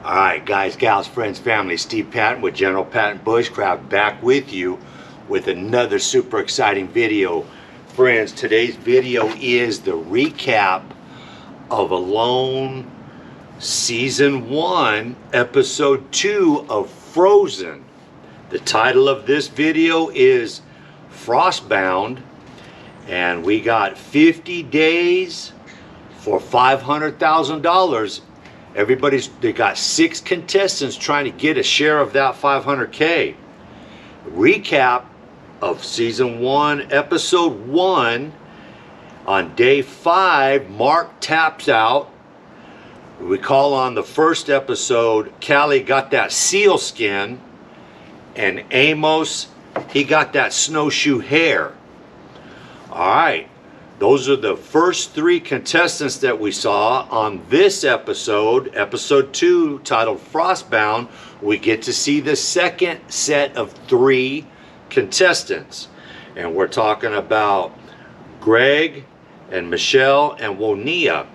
Alright guys, gals, friends, family, Steve Patton with General Patton Bushcraft back with you with another super exciting video. Friends, today's video is the recap of Alone Season 1, Episode 2 of Frozen. The title of this video is Frostbound, and we got 50 days for $500,000. They got 6 contestants trying to get a share of that 500K. Recap of Season 1, Episode 1. On day 5, Mark taps out. Recall on the first episode, Callie got that seal skin, and Amos, he got that snowshoe hair. Alright. Those are the first 3 contestants that we saw on this episode, episode 2, titled Frostbound. We get to see the second set of 3 contestants. And we're talking about Greg and Michelle and Wilnia.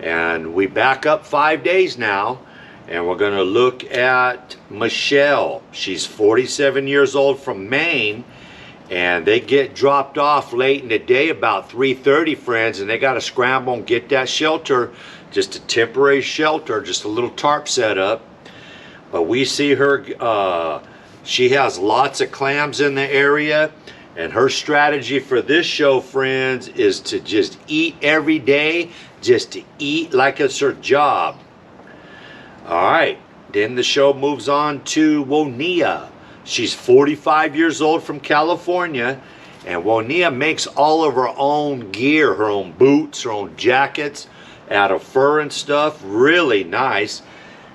And we back up 5 days now, and we're going to look at Michelle. She's 47 years old from Maine. And they get dropped off late in the day, about 3:30, friends, and they got to scramble and get that shelter, just a temporary shelter, just a little tarp set up. But we see her, she has lots of clams in the area, and her strategy for this show, friends, is to just eat every day, just to eat like it's her job. All right, then the show moves on to Wilnia. She's 45 years old from California, and Wilnia makes all of her own gear, her own boots, her own jackets out of fur and stuff. Really nice.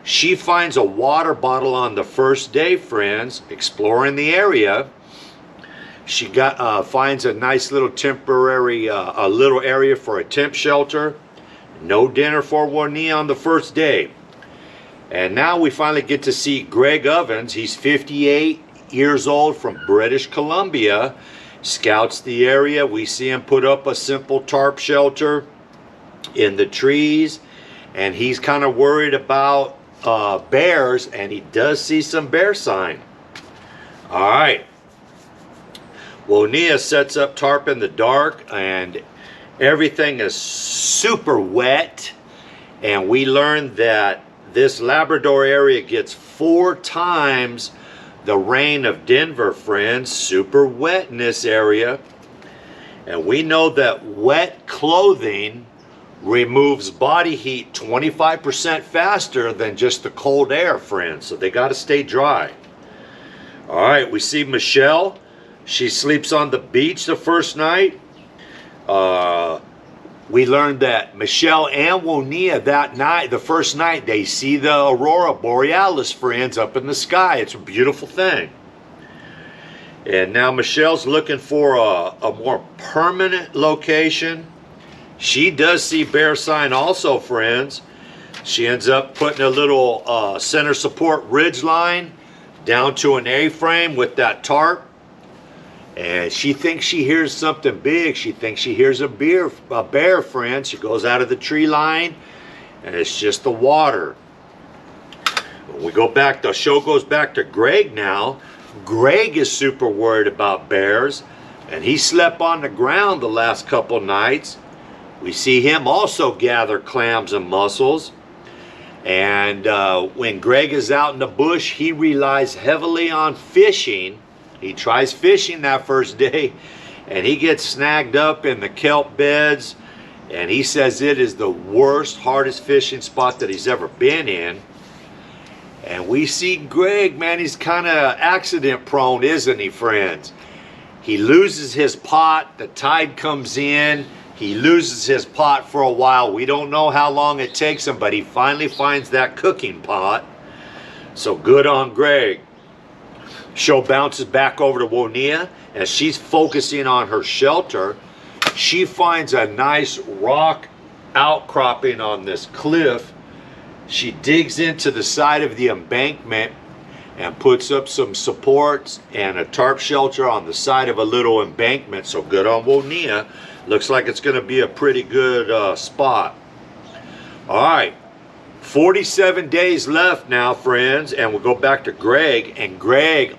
She finds a water bottle on the first day, friends, exploring the area. She finds a nice little temporary, a little area for a temp shelter. No dinner for Wilnia on the first day. And now we finally get to see Greg Ovens. He's 58 years old from British Columbia. Scouts the area. We see him put up a simple tarp shelter in the trees. And he's kind of worried about bears. And he does see some bear sign. Alright. Wilnia sets up tarp in the dark. And everything is super wet. And we learned that this Labrador area gets 4 times the rain of Denver, friends. Super wet in this area. And we know that wet clothing removes body heat 25% faster than just the cold air, friends. So they got to stay dry. Alright, we see Michelle. She sleeps on the beach the first night. We learned that Michelle and Wilnia that night, the first night, they see the Aurora Borealis, friends, up in the sky. It's a beautiful thing. And now Michelle's looking for a more permanent location. She does see bear sign also, friends. She ends up putting a little center support ridge line down to an A-frame with that tarp. And she thinks she hears something big. She thinks she hears a bear, friends. She goes out of the tree line, and it's just the water. We go back, the show goes back to Greg now. Greg is super worried about bears, and he slept on the ground the last couple nights. We see him also gather clams and mussels. And when Greg is out in the bush, he relies heavily on fishing. He tries fishing that first day, and he gets snagged up in the kelp beds, and he says it is the worst, hardest fishing spot that he's ever been in. And we see Greg, man, he's kind of accident prone, isn't he, friends? He loses his pot, the tide comes in, he loses his pot for a while. We don't know how long it takes him, but he finally finds that cooking pot. So good on Greg. Show bounces back over to Wilnia as she's focusing on her shelter. She finds a nice rock outcropping on this cliff. She digs into the side of the embankment, and puts up some supports and a tarp shelter on the side of a little embankment. So good on Wilnia. Looks like it's going to be a pretty good spot. All right, 47 days left now, friends, and we'll go back to Greg. And Greg,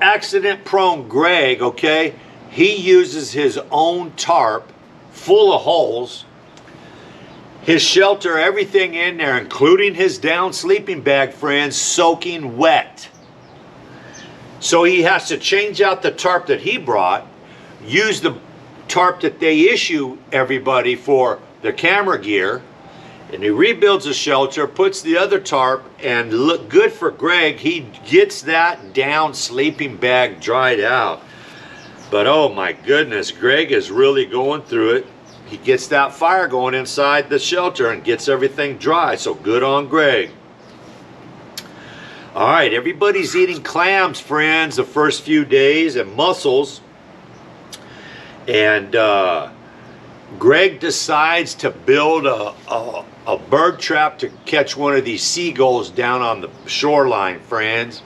accident-prone Greg, okay? He uses his own tarp full of holes. His shelter, everything in there, including his down sleeping bag, friends, soaking wet. So he has to change out the tarp that he brought, use the tarp that they issue everybody for the camera gear, and he rebuilds the shelter, puts the other tarp, and look good for Greg. He gets that down sleeping bag dried out. But oh my goodness, Greg is really going through it. He gets that fire going inside the shelter and gets everything dry. So good on Greg. All right, everybody's eating clams, friends, the first few days, and mussels. And Greg decides to build a bird trap to catch one of these seagulls down on the shoreline, friends.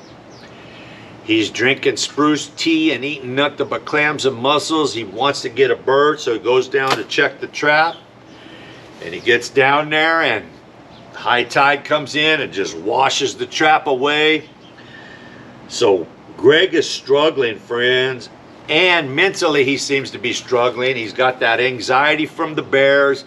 He's drinking spruce tea and eating nothing but clams and mussels. He wants to get a bird, so he goes down to check the trap. And he gets down there, and high tide comes in and just washes the trap away. So Greg is struggling, friends. And mentally, he seems to be struggling. He's got that anxiety from the bears,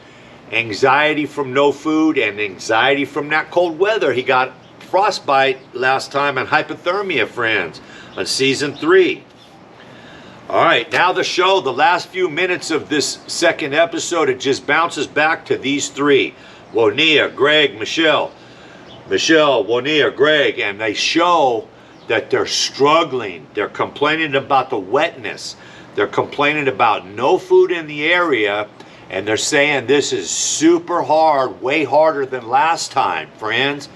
anxiety from no food, and anxiety from that cold weather. He got frostbite last time and hypothermia, friends, on season 3. All right, now the show, the last few minutes of this second episode, it just bounces back to these three: Wilnia, Greg, Michelle, Wilnia, Greg, and they show that they're struggling. They're complaining about the wetness. They're complaining about no food in the area, and they're saying this is super hard, way harder than last time, friends.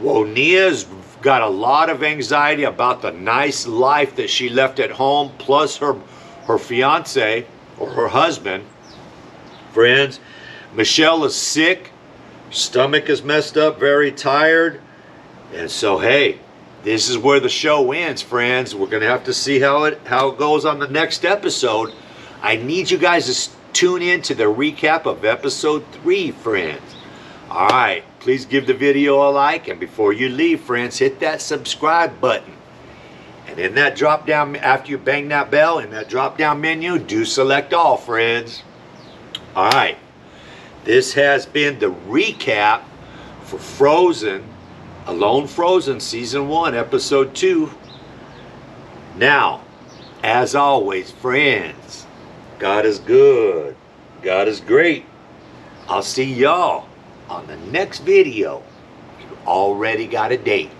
Wilnia's got a lot of anxiety about the nice life that she left at home, plus her fiance or her husband, friends. Michelle is sick, stomach is messed up, very tired, and so hey, this is where the show ends, friends. We're gonna have to see how it goes on the next episode. I need you guys to tune in to the recap of episode 3, friends. All right, please give the video a like, and before you leave, friends, hit that subscribe button. And in that drop down, after you bang that bell, in that drop down menu, do select all, friends. All right, this has been the recap for Frozen, Alone Frozen, Season 1, Episode 2. Now, as always, friends, God is good. God is great. I'll see y'all on the next video. You already got a date.